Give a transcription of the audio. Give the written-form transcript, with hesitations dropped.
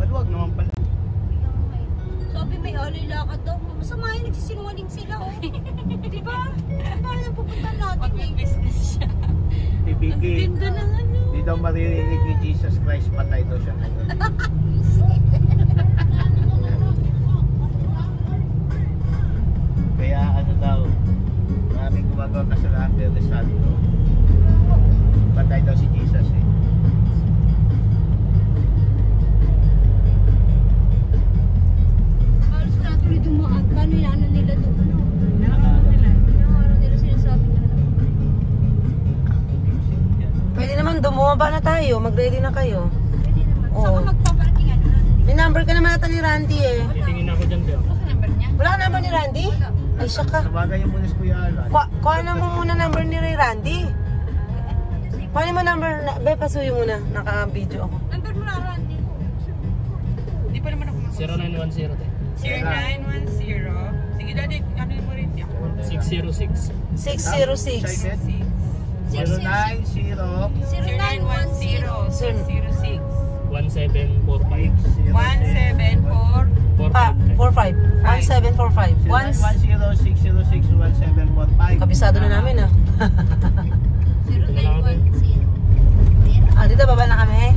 Maluwag naman pala. Sabi may alay lakad daw. Masama yun, nagsisinungaling sila oh. Di ba? Paano na pupunta natin eh? Mag-business siya. Ibigay. Ganda ng ano. Hindi daw maririnig ni Jesus Christ, patay daw siya ngayon. Kaya ano daw, maraming gumagawa kasalanan pero sabi ko, patay daw si Jesus eh. Halos na tuloy dumaan. Paano yung ano nila doon? Ano nila sinasabi nila? Pwede naman, bumaba na tayo. Mag-ready na kayo. Pwede naman. Oo. Saka magpaparking ano na. May number ka naman ata ni Randy eh. Titingin ako dyan, Bel. Ano number niya? Wala ka number ni Randy? Ay, siya ka. Sabagay yung muna si Kuya Alan. Kuha na mo muna number ni Randy. Kuha mo number. Be, pasuyo muna. Naka-video ako. Number mo na, Randy. Hindi pa naman ako 0910. 0910. Sige, daddy, ano mo rin siya? 606. 606. 0910 0910. 1745. 45. 1745. 10-606-1745. Kabisado na namin ah. 0910. Ah, dito baba na kami.